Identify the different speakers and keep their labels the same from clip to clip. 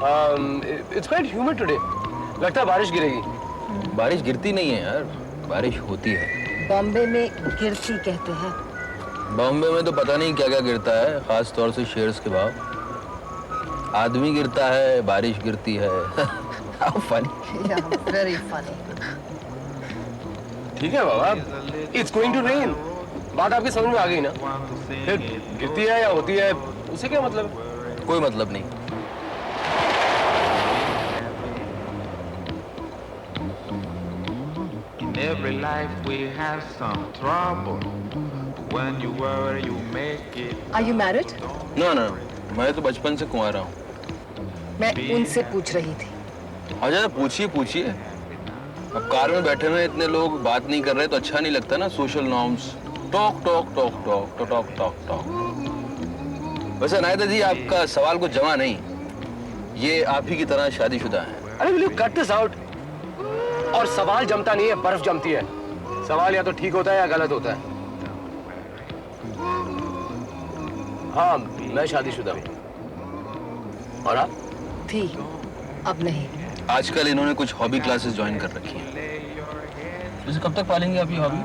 Speaker 1: It's quite humid today. लगता है बारिश गिरेगी।
Speaker 2: बारिश गिरती नहीं है यार, बारिश होती है।
Speaker 3: बॉम्बे में गिरती कहते हैं।
Speaker 2: बॉम्बे में तो पता नहीं क्या क्या गिरता है, खास तौर से शेयर्स के भाव। आदमी गिरता है, बारिश गिरती है। How funny.
Speaker 3: Yeah, very funny.
Speaker 1: ठीक है बाबा, It's going to rain. बात आपकी समझ में आ गई ना? फिर गिरती है या होती है, उसे क्या मतलब है?
Speaker 2: कोई मतलब नहीं।
Speaker 4: Every life we have some trouble. When you worry, you make it.
Speaker 3: Are you married?
Speaker 2: ना ना, मैं तो बचपन से कुंवारा हूँ।
Speaker 3: मैं उनसे पूछ रही थी।
Speaker 2: अच्छा पूछिए पूछिए। अब कार में बैठे हुए इतने लोग बात नहीं कर रहे तो अच्छा नहीं लगता ना। Social norms. Talk talk talk talk talk talk talk talk. वैसे अनायता जी आपका सवाल कुछ जमा नहीं, ये आप ही की तरह शादीशुदा हैं।
Speaker 1: अरे will you cut this out? और सवाल जमता नहीं है, बर्फ जमती है। सवाल या तो ठीक होता है या गलत होता है। हाँ, मैं शादीशुदा हूँ। और आप?
Speaker 3: थी, अब नहीं।
Speaker 2: आजकल इन्होंने कुछ हॉबी क्लासेस ज्वाइन कर रखी हैं। वैसे कब तक पालेंगे आप ये हॉबी?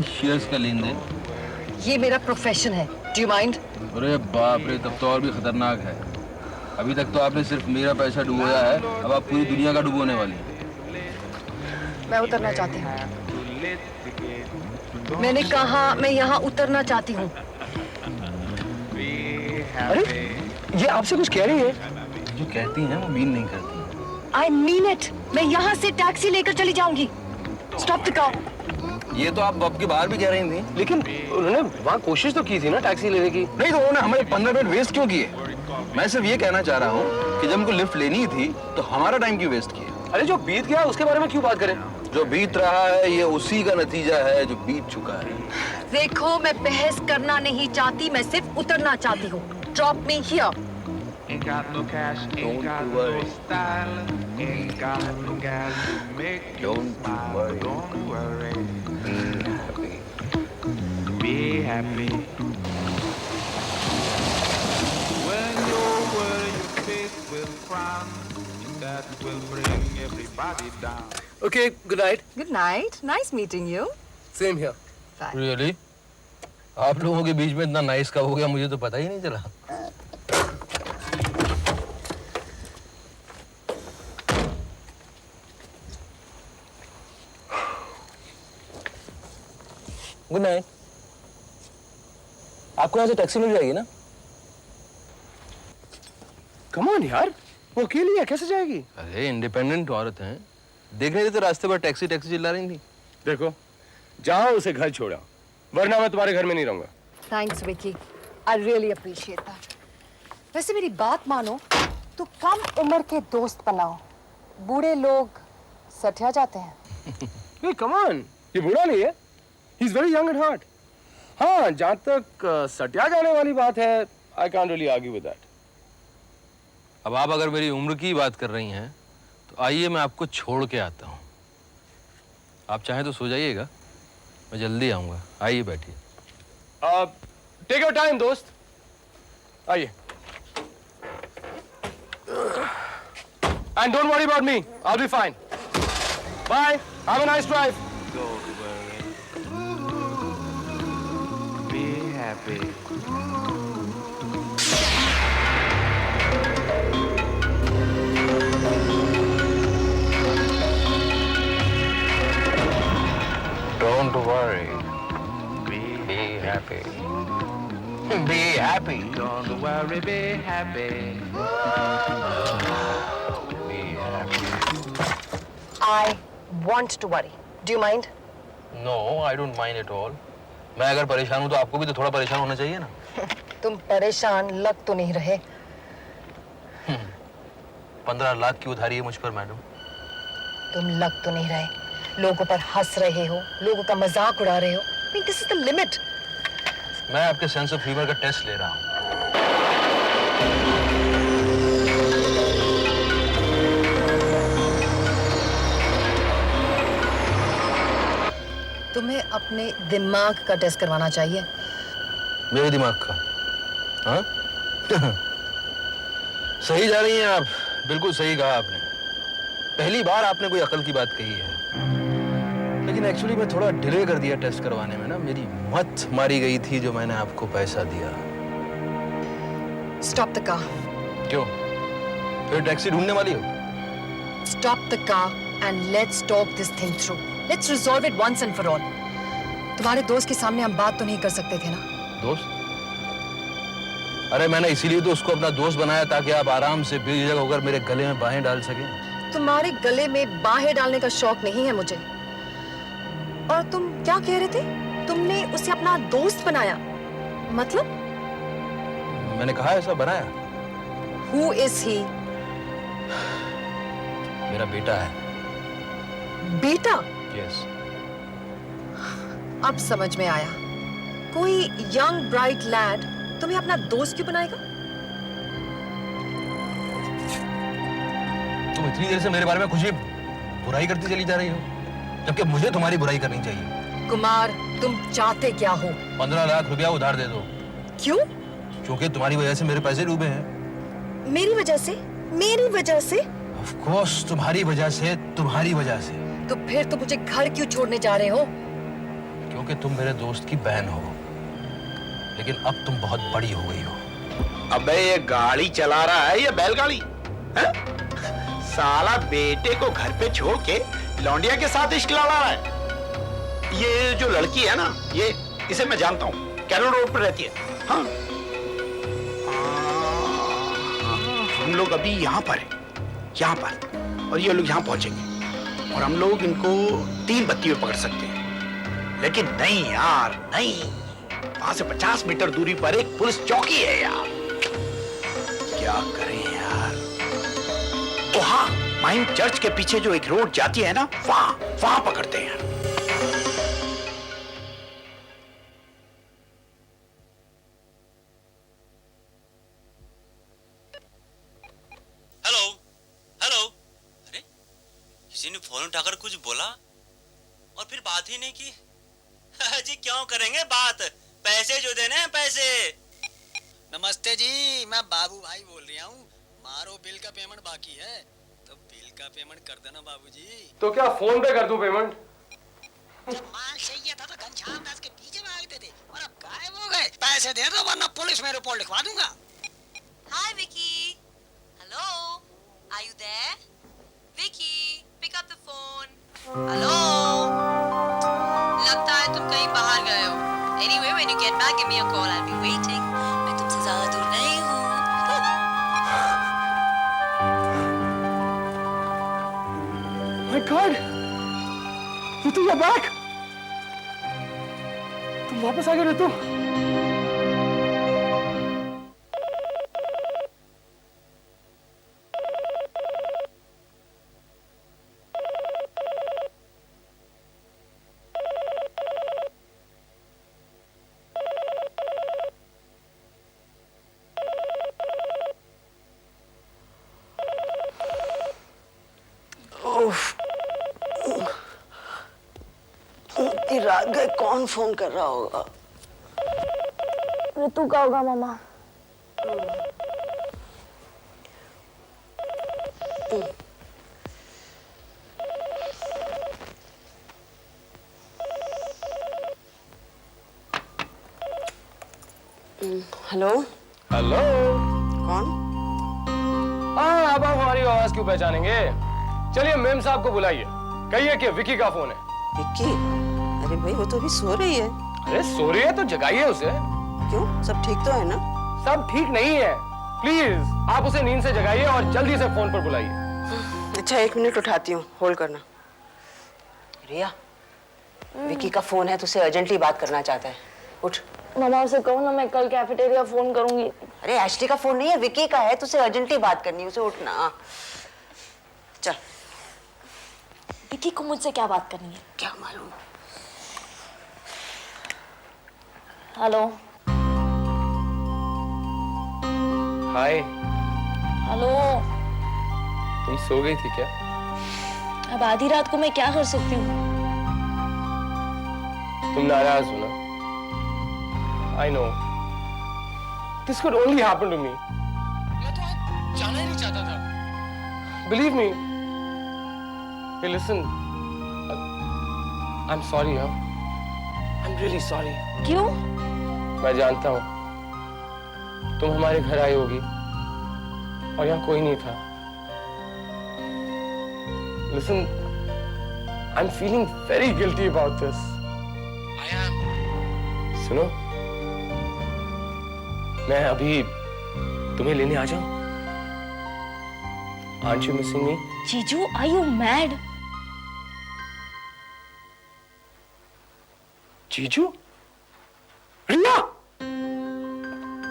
Speaker 2: शेयर्स का लेन देन।
Speaker 3: ये मेरा प्रोफेशन है। Do you mind?
Speaker 2: अरे बाप रे, तब तो और भी खतरनाक है। अभी तक तो आपने सिर्फ मेरा पैसा डुबोया है, अब आप पूरी दुनिया का डुबोने वाली हैं।
Speaker 3: मैं उतरना चाहती हूँ। मैंने कहा मैं यहाँ उतरना चाहती हूँ।
Speaker 1: अरे ये आपसे कुछ कह रही है?
Speaker 2: जो कहती हैं वो मीन नहीं करती।
Speaker 3: I mean it. मैं यहाँ से टैक्सी लेकर चली जाऊंगी। Stop the car.
Speaker 2: ये तो आप अब के बाहर भी कह रही थी।
Speaker 1: लेकिन उन्होंने वहाँ कोशिश तो की थी ना टैक्सी लेने की।
Speaker 2: नहीं तो उन्होंने हमारे 15 मिनट वेस्ट क्यों किए? मैं सिर्फ ये कहना चाह रहा हूँ कि जब हमको लिफ्ट लेनी थी तो हमारा टाइम क्यों वेस्ट किया?
Speaker 1: अरे जो बीत गया उसके बारे में क्यों बात करें?
Speaker 2: जो बीत रहा है ये उसी का नतीजा है जो बीत चुका है।
Speaker 3: देखो मैं बहस करना नहीं चाहती, मैं सिर्फ उतरना चाहती हूँ। Drop me here.
Speaker 4: Ain't got no cash, ain't got no style, ain't got no gas to make you smile. Don't worry, be happy. When you're worried, your face will frown. That will bring everybody down.
Speaker 1: Okay, good night.
Speaker 3: Good night. Nice meeting you.
Speaker 1: Same here.
Speaker 3: Bye.
Speaker 2: Really? आप लोगों के बीच में इतना nice कब हो गया मुझे तो पता ही नहीं चला। Good night. आपको यहाँ से टैक्सी मिल जाएगी ना?
Speaker 1: Come on यार, वो अकेली है, कैसे जाएगी?
Speaker 2: अरे इंडिपेंडेंट औरत हैं, देख रही थी तो रास्ते पर टैक्सी टैक्सी चिल्ला रही थी।
Speaker 1: देखो, जाओ उसे घर छोड़ा, वरना मैं तुम्हारे घर में नहीं रहूंगा।
Speaker 3: Thanks, Vicky. I really appreciate that. वैसे मेरी बात मानो तो कम उम्र के दोस्त बनाओ। बूढ़े लोग सठिया जाते हैं।
Speaker 1: Hey, come on, ये बुरा नहीं है। He's very young at heart. हाँ, जहाँ तक सटिया जाने वाली बात है, I can't really argue with that.
Speaker 2: अब आप अगर मेरी उम्र की बात कर रही हैं तो आइए मैं आपको छोड़ के आता हूँ। आप चाहें तो सो जाइएगा, मैं जल्दी आऊँगा। आइए बैठिए।
Speaker 1: Take your time, दोस्त। आइए। And don't worry about me. I'll be fine. Bye. Have a nice drive.
Speaker 4: Don't worry, be happy.
Speaker 2: Don't worry,
Speaker 4: Be
Speaker 2: happy. Be happy.
Speaker 4: Don't worry, be happy.
Speaker 2: Be happy.
Speaker 3: I want to worry. Do you mind?
Speaker 2: No, I don't mind at all. मैं अगर परेशान हूँ तो आपको भी तो थोड़ा परेशान होना चाहिए ना।
Speaker 3: तुम परेशान लग तो नहीं रहे।
Speaker 2: 15 लाख की उधारी है मुझ पर मैडम।
Speaker 3: तुम लग तो नहीं रहे। लोगों पर हंस रहे हो, लोगों का मजाक उड़ा रहे हो। I mean, this is the limit.
Speaker 2: मैं आपके सेंस ऑफ ह्यूमर का टेस्ट ले रहा हूँ।
Speaker 3: तुम्हें अपने दिमाग का टेस्ट करवाना चाहिए।
Speaker 2: मेरे दिमाग का? हाँ? सही जा रही हैं आप, बिल्कुल सही कहा आपने। पहली बार आपने कोई अकल की बात कही है, लेकिन एक्चुअली मैं थोड़ा डिले कर दिया टेस्ट करवाने में ना। मेरी मत मारी गई थी जो मैंने आपको पैसा दिया।
Speaker 3: Stop the car.
Speaker 2: क्यों? फिर टैक्सी ढूंढने वाली हो?
Speaker 3: Stop the car and let's talk this thing through. Let's resolve it once and for all. तुम्हारे दोस्त के सामने हम बात तो नहीं कर सकते थे ना?
Speaker 2: दोस्त? अरे मैंने इसीलिए तो उसको अपना दोस्त बनाया ताकि आप आराम से बेझिझक होकर मेरे गले में बाहें डाल सकें।
Speaker 3: तुम्हारे गले में बाहें डालने का शौक नहीं है मुझे। और तुम क्या कह रहे थे? तुमने उसे अपना दोस्त बनाया? मतलब?
Speaker 2: मैंने कहा ऐसा बनाया।
Speaker 3: Who is he?
Speaker 2: मेरा बेटा है।
Speaker 3: बेटा?
Speaker 2: Yes.
Speaker 3: अब समझ में आया। कोई यंग ब्राइट लैड तुम्हें अपना दोस्त क्यों बनाएगा?
Speaker 2: तुम इतनी देर से मेरे बारे में कुछ ही बुराई करती चली जा रही हो, जबकि मुझे तुम्हारी बुराई करनी चाहिए।
Speaker 3: कुमार, तुम चाहते क्या हो?
Speaker 2: 15 लाख रुपया उधार दे दो।
Speaker 3: क्यों?
Speaker 2: क्योंकि तुम्हारी वजह से मेरे पैसे डूबे हैं।
Speaker 3: मेरी वजह से? मेरी वजह से?
Speaker 2: Of course, तुम्हारी वजह से, तुम्हारी वजह से।
Speaker 3: तो फिर तुम मुझे घर क्यों छोड़ने जा रहे हो?
Speaker 2: क्योंकि तुम मेरे दोस्त की बहन हो, लेकिन अब तुम बहुत बड़ी हो गई हो।
Speaker 5: अबे ये गाड़ी चला रहा है या बैलगाड़ी है? साला बेटे को घर पे छोड़ के लौंडिया के साथ इश्क लड़ा रहा है। ये जो लड़की है ना, ये इसे मैं जानता हूँ, कैरोल रोड पर रहती है। हाँ, हम लोग अभी यहाँ पर हैं, यहाँ पर, और ये लोग यहाँ पहुंचेंगे और हम लोग इनको 3 बत्ती में पकड़ सकते हैं। लेकिन नहीं यार, नहीं, वहां से 50 मीटर दूरी पर एक पुलिस चौकी है यार। क्या करें यार? तो हाँ, माइन चर्च के पीछे जो एक रोड जाती है ना, वहां पकड़ते हैं।
Speaker 6: हेलो हेलो, अरे किसी ने फोन उठाकर कुछ बोला और फिर बात ही नहीं की। जी क्यों करेंगे बात, पैसे जो देने हैं पैसे। नमस्ते जी, मैं बाबू भाई बोल रहा हूँ। मारो बिल का पेमेंट बाकी है तो बिल का पेमेंट कर देना बाबूजी।
Speaker 1: तो क्या फोन पे कर दूं पेमेंट?
Speaker 6: जब माल चाहिए था तो घनश्याम दास के पीछे भागते थे और अब गायब हो गए। पैसे दे दो वरना पुलिस में रिपोर्ट लिखवा दूंगा।
Speaker 3: Hi Vicky. Hello. Are you there? Vicky, pick up the phone. Hello. लगता है तुम कहीं बाहर गए हो। Anyway, when you get back, give me a call. I'll be waiting. मैं तुमसे ज़्यादा दूर नहीं हूँ।
Speaker 1: My God! Ritu, you're back! तुम वापस आ गए रितु।
Speaker 7: रात गए, कौन फोन कर रहा होगा?
Speaker 8: ऋतु का होगा मामा।
Speaker 7: Hello,
Speaker 1: hello.
Speaker 7: कौन?
Speaker 1: हाँ, अब आप हमारी आवाज क्यों पहचानेंगे? चलिए मेम साहब को बुलाइए, कहिए कि विकी का फोन है।
Speaker 7: विक्की? अरे भाई, वो तो अभी सो रही है।
Speaker 1: अरे सो रही है तो जगाइए उसे।
Speaker 7: क्यों, सब ठीक तो है ना?
Speaker 1: सब ठीक नहीं है, प्लीज आप उसे नींद से जगाइए और जल्दी से फोन पर बुलाइए।
Speaker 7: अच्छा, 1 मिनट उठाती हूँ, होल्ड करना। रिया, विक्की का फोन है, तुझसे अर्जेंटली बात करना चाहता है। उठ।
Speaker 8: मामा उसे कहो ना, मैं कल कैफेटेरिया फोन करूंगी।
Speaker 7: अरे एशली का फोन नहीं है, विक्की का है, तुझसे अर्जेंटली बात करनी है, उसे उठना। चल।
Speaker 8: विक्की को मुझसे क्या बात करनी है?
Speaker 7: क्या मालूम।
Speaker 8: हेलो।
Speaker 1: हाय।
Speaker 8: हेलो।
Speaker 1: तुम सो गई थी क्या?
Speaker 8: अब आधी रात को मैं क्या कर सकती हूँ?
Speaker 1: तुम नाराज हो ना? I know. This could only happen to me. जाना ही नहीं चाहता था। Believe me. Hey, listen. I'm sorry, huh? I'm really sorry.
Speaker 8: क्यों?
Speaker 1: मैं जानता हूँ तुम हमारे घर आई होगी और यहाँ कोई नहीं था। Listen, I'm feeling very guilty about this. I am. सुनो, मैं अभी तुम्हें लेने आ जाऊं? Aren't you missing me?
Speaker 8: जीजू, are you mad?
Speaker 1: जीजू? रिया!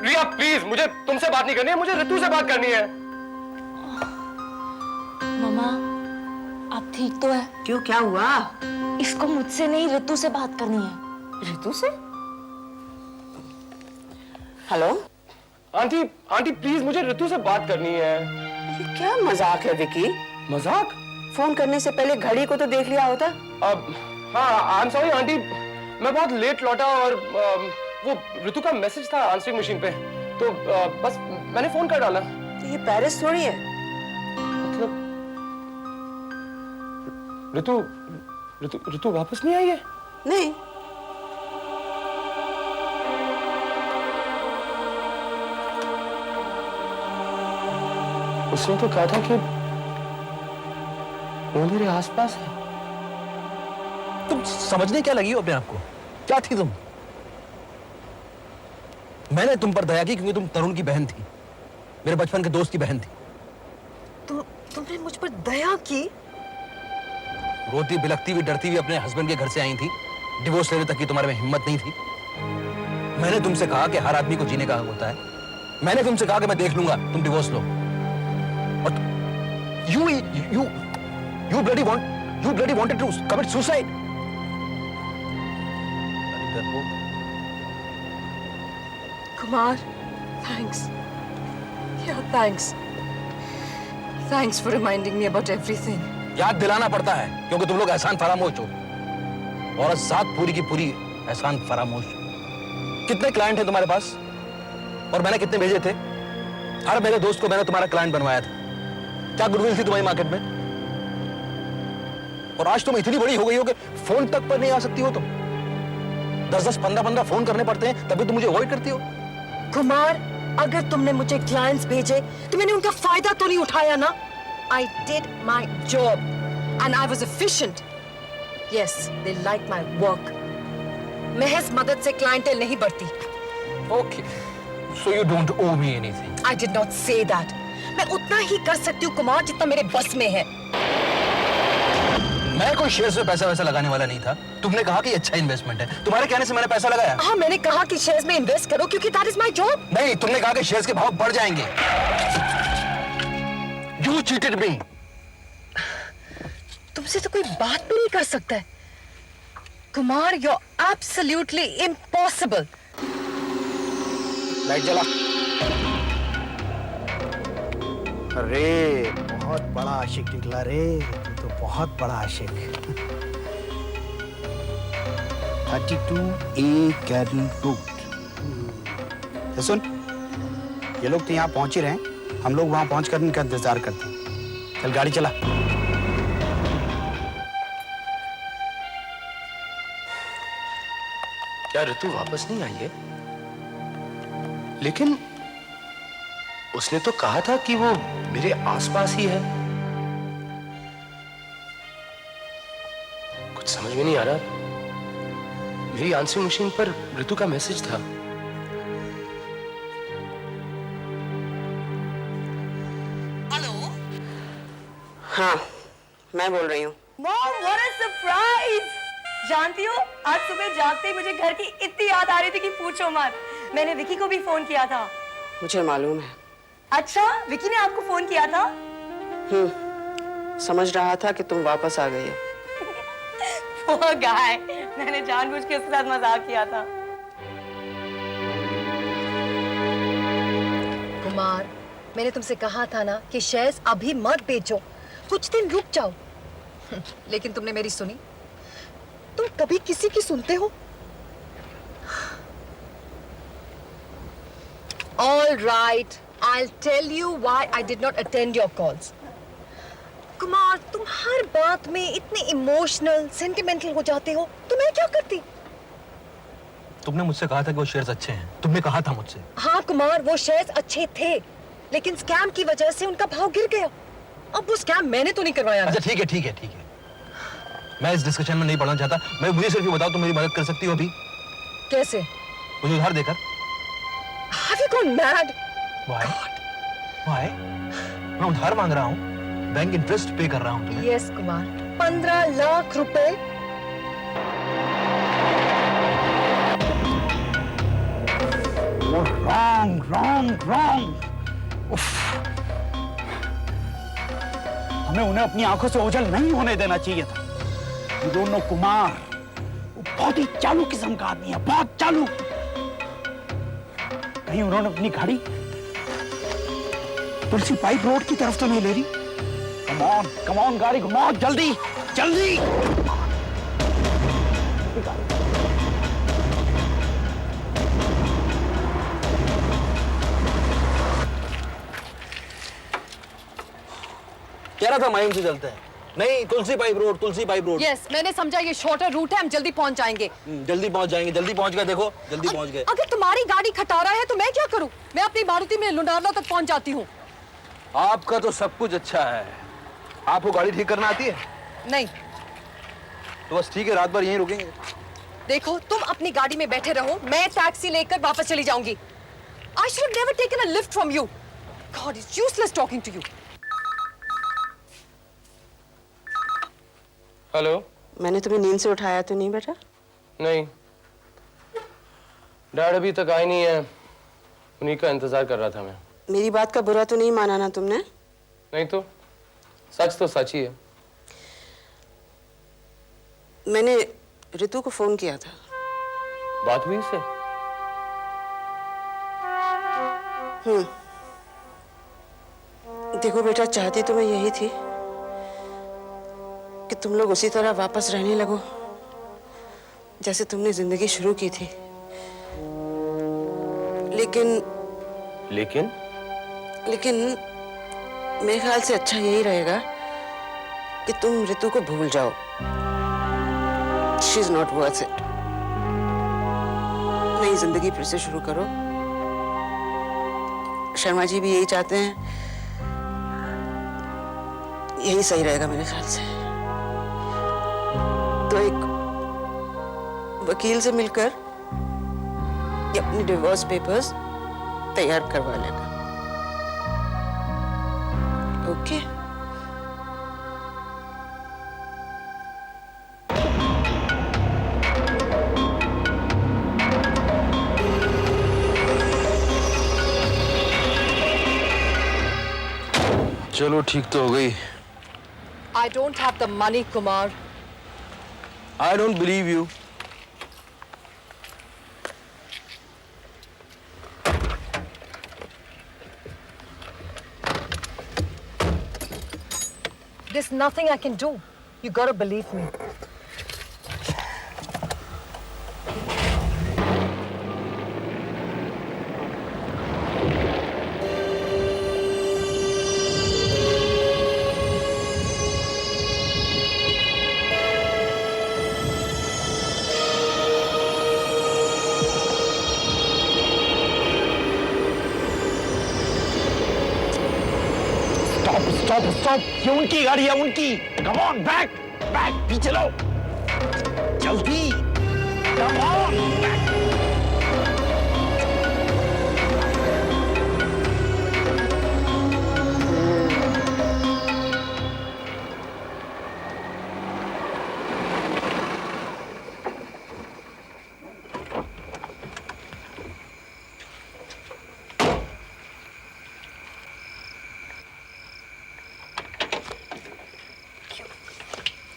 Speaker 1: रिया प्लीज, मुझे तुमसे बात नहीं करनी है, मुझे ऋतु से बात करनी है।
Speaker 8: मम्मा, आप ठीक तो है?
Speaker 7: क्यों, क्या हुआ?
Speaker 8: इसको मुझसे नहीं, ऋतु से बात करनी है।
Speaker 7: ऋतु से? हेलो?
Speaker 1: आंटी, आंटी प्लीज, मुझे ऋतु से बात करनी है।
Speaker 7: ये क्या मजाक है विकी?
Speaker 1: मजाक?
Speaker 7: फोन करने से पहले घड़ी को तो देख लिया होता।
Speaker 1: अब हाँ, आई एम सॉरी आंटी, मैं बहुत लेट लौटा और वो ऋतु का मैसेज था आंसरिंग मशीन पे, तो बस मैंने फोन कर डाला।
Speaker 7: तो ये पेरिस थोड़ी है।
Speaker 1: मतलब ऋतु ऋतु ऋतु वापस नहीं आई है?
Speaker 7: नहीं।
Speaker 1: उसने तो कहा था कि वो मेरे आसपास है।
Speaker 9: तुम समझने क्या लगी हो अपने आप को? क्या थी तुम? मैंने तुम पर दया की क्योंकि तुम तरुण की बहन थी, मेरे बचपन के दोस्त की बहन थी।
Speaker 3: तुमने मुझ पर दया की?
Speaker 9: रोती बिलखती हुई डरती हुई अपने हस्बैंड के घर से आई थी, डिवोर्स लेने तक की तुम्हारे में हिम्मत नहीं थी। मैंने तुमसे कहा कि हर आदमी को जीने का हक होता है। मैंने तुमसे कहा कि मैं देख लूंगा, तुम डिवोर्स लो। और you bloody wanted to commit suicide.
Speaker 3: Kumar, thanks. Yeah, thanks. Thanks for reminding me about everything.
Speaker 9: याद दिलाना पड़ता है क्योंकि तुम लोग एहसान फरामोश हो, और साथ पूरी की पूरी एहसान फरामोश। कितने क्लाइंट हैं तुम्हारे पास और मैंने कितने भेजे थे? हर मेरे दोस्त को मैंने तुम्हारा क्लाइंट बनवाया था। क्या गुडविल थी तुम्हारी मार्केट में? और आज तुम इतनी बड़ी हो गई हो कि फोन तक पर नहीं आ सकती हो तुम। 10-10, 15-15 फोन करने पड़ते हैं तभी तुम मुझे अवॉइड करती हो।
Speaker 3: कुमार, अगर तुमने मुझे क्लाइंट्स भेजे तो मैंने उनका फायदा तो नहीं उठाया ना? I did my job and I was efficient. Yes, they like my work. महज मदद से क्लाइंटेल नहीं बढ़ती।
Speaker 9: Okay, so you don't owe me anything.
Speaker 3: I did not say that. मैं उतना ही कर सकती हूँ कुमार जितना मेरे बस में है।
Speaker 9: मैं कोई शेयर्स में पैसा वैसा लगाने वाला नहीं था। तुमने कहा कि अच्छा इन्वेस्टमेंट है, तुम्हारे कहने से मैंने पैसा लगाया।
Speaker 3: हाँ, मैंने कहा कि शेयर्स में इन्वेस्ट करो क्योंकि that is my job.
Speaker 9: नहीं, तुमने कहा कि शेयर्स के भाव बढ़ जाएंगे। You cheated me.
Speaker 3: तुमसे तो कोई बात भी नहीं कर सकता है। Kumar, you're absolutely impossible.
Speaker 1: Light जला।
Speaker 5: अरे बहुत बड़ा आशिक निकला रे, तू तो बहुत बड़ा आशिक। 32A Carol road. सुन, ये लोग तो यहाँ पहुंच ही रहे हैं, हम लोग वहां पहुंचकर इनका इंतजार करते हैं। चल गाड़ी चला।
Speaker 1: क्या ऋतु वापस नहीं आई है? लेकिन उसने तो कहा था कि वो मेरे आसपास ही है। कुछ समझ में नहीं आ रहा। मेरी आंसरिंग मशीन पर ऋतु का मैसेज था।
Speaker 3: हेलो?
Speaker 7: हाँ, मैं बोल रही हूँ।
Speaker 10: Mom, what a surprise! जानती हो, आज सुबह जागते ही मुझे घर की इतनी याद आ रही थी कि पूछो मत। मैंने विकी को भी फोन किया था।
Speaker 7: मुझे मालूम है।
Speaker 10: अच्छा, विकी ने आपको फोन किया था?
Speaker 7: समझ रहा था कि तुम वापस आ गई हो।
Speaker 10: वो गाय, मैंने जानबूझ के उसके साथ मजाक किया था।
Speaker 3: कुमार, मैंने तुमसे कहा था ना कि शेयर्स अभी मत बेचो, कुछ दिन रुक जाओ। लेकिन तुमने मेरी सुनी? तुम कभी किसी की सुनते हो? All right, I'll tell you why I did not attend your calls. Kumar, तुम हर बात में इतने इमोशनल, सेंटिमेंटल हो जाते हो, तो मैं क्या करती?
Speaker 9: तुमने मुझसे कहा था कि वो शेयर्स अच्छे हैं, तुमने कहा था मुझसे।
Speaker 3: हाँ कुमार, वो शेयर्स अच्छे थे, लेकिन स्कैम की वजह से उनका भाव गिर गया। अब वो स्कैम मैंने तो नहीं करवाया ना।
Speaker 9: अच्छा ठीक है। मैं इस डिस्कशन में नहीं पढ़ना चाहता। मुझे सिर्फ ये बताओ, तुम मेरी मदद कर सकती हो अभी?
Speaker 3: कैसे?
Speaker 9: मुझे उधार देकर।
Speaker 3: Have you gone mad?
Speaker 9: Why? मैं उधार मांग रहा हूँ, बैंक इंटरेस्ट पे कर रहा हूँ तुम्हें।
Speaker 3: Yes कुमार, 15 लाख रुपए।
Speaker 5: Wrong. हमें उन्हें अपनी आंखों से ओझल नहीं होने देना चाहिए था। You don't know कुमार, वो बहुत ही चालू किस्म का आदमी है, बहुत चालू। कहीं उन्होंने अपनी गाड़ी तुलसी पाइप रोड की तरफ तो नहीं ले रही? Come on, गाड़ी घुमाओ, जल्दी।
Speaker 9: कह रहा था माइम से चलते हैं। नहीं, तुलसी पाइप रोड।
Speaker 3: Yes, मैंने समझा ये शॉर्टर रूट है, हम जल्दी पहुंच जाएंगे।
Speaker 9: जल्दी पहुंच गए, देखो, जल्दी पहुंच गए।
Speaker 3: अगर तुम्हारी गाड़ी खटारा है तो मैं क्या करूं? मैं अपनी मारुति में लुंडारला तक पहुंच जाती हूँ।
Speaker 9: आपका तो सब कुछ अच्छा है। आपको गाड़ी ठीक करना आती है?
Speaker 3: नहीं।
Speaker 9: तो बस ठीक है, रात भर यहीं रुकेंगे।
Speaker 3: देखो, तुम अपनी गाड़ी में बैठे रहो, मैं टैक्सी लेकर वापस चली जाऊंगी। I should have never taken a lift from you. God, it's useless talking to you.
Speaker 1: Hello.
Speaker 7: मैंने तुम्हें नींद से उठाया तो नहीं बेटा?
Speaker 1: नहीं, डैड अभी तक आए नहीं है, उन्हीं का इंतजार कर रहा था मैं।
Speaker 7: मेरी बात का बुरा तो नहीं माना ना तुमने?
Speaker 1: नहीं तो सच ही है।
Speaker 7: मैंने ऋतु को फोन किया था।
Speaker 1: बात हुई इससे?
Speaker 7: देखो बेटा, चाहती तो मैं यही थी कि तुम लोग उसी तरह वापस रहने लगो जैसे तुमने जिंदगी शुरू की थी। लेकिन मेरे ख्याल से अच्छा यही रहेगा कि तुम ऋतु को भूल जाओ। She is not worth it. नई जिंदगी फिर से शुरू करो। शर्मा जी भी यही चाहते हैं, यही सही रहेगा मेरे ख्याल से। तो एक वकील से मिलकर ये अपने डिवोर्स पेपर्स तैयार करवा लेना। ओके?
Speaker 2: चलो ठीक तो हो गई।
Speaker 3: I don't have the money, Kumar.
Speaker 2: I don't believe you.
Speaker 3: There's nothing I can do. You gotta believe me.
Speaker 5: Stop, ये उनकी गाड़ी है, उनकी। कम ऑन, बैक, पीछे लो, जल्दी, come on, back.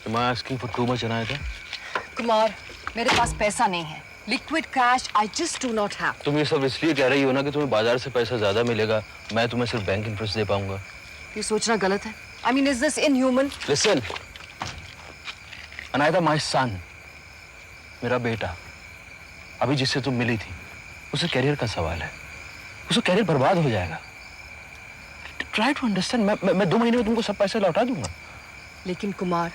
Speaker 2: Am I asking for too much, Anayata?
Speaker 3: Kumar, मेरे पास पैसा नहीं है। Liquid cash I just do not have.
Speaker 2: तुम ये सब इसलिए कह रही हो ना कि तुम्हें बाजार से पैसा ज्यादा मिलेगा, मैं तुम्हें सिर्फ बैंक इंटरेस्ट दे पाऊंगा।
Speaker 3: ये सोचना गलत है। I mean, is this inhuman?
Speaker 2: Listen, Anayata, my son, मेरा बेटा, अभी जिससे तुम मिली थी, उसे कैरियर का सवाल है। उसे कैरियर बर्बाद हो जाएगा।
Speaker 9: Try to understand. मैं 2 महीने में तुमको सब पैसे लौटा दूंगा।
Speaker 3: लेकिन Kumar,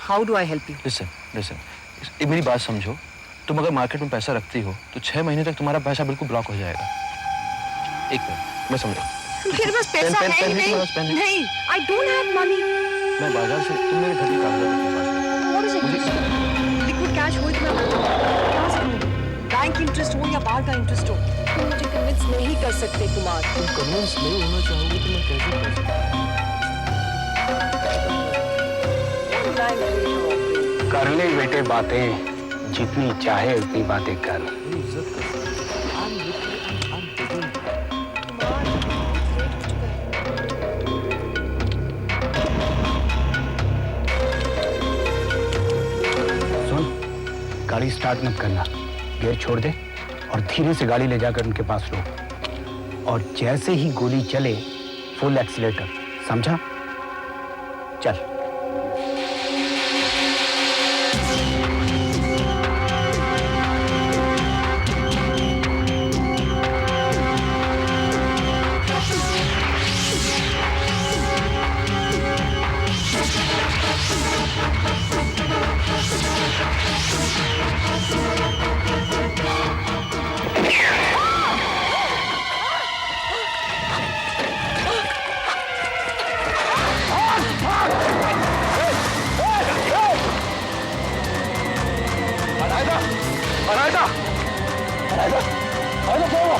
Speaker 3: how do I help you?
Speaker 9: Listen listen, एक मेरी बात समझो। तुम अगर मार्केट में पैसा रखती हो तो 6 महीने तक तुम्हारा पैसा बिल्कुल ब्लॉक हो जाएगा। एक मिनट, मैं समझा।
Speaker 3: मेरे पास पैसा है ही नहीं। नहीं, I don't have money.
Speaker 9: मैं बाजार से, तुम मेरे घर की कागजात अपने पास रखो।
Speaker 3: What is it? Liquid cash हो इतना कहाँ से दूँ? बैंक इंटरेस्ट हो या बाहर का इंटरेस्ट हो, तुम मुझे कन्विंस नहीं कर सकते कुमार।
Speaker 9: तुम कन्विंस नहीं होना चाहोगे तो मैं कैसे कर सकता?
Speaker 5: कर ले बेटे बातें, जितनी चाहे उतनी बातें कर। सुन, गाड़ी स्टार्ट मत करना, गियर छोड़ दे और धीरे से गाड़ी ले जाकर उनके पास रोक। और जैसे ही गोली चले फुल एक्सीलेटर, समझा? चल।
Speaker 9: अनायका! अनायका! अनायका! अनायका क्या हुआ?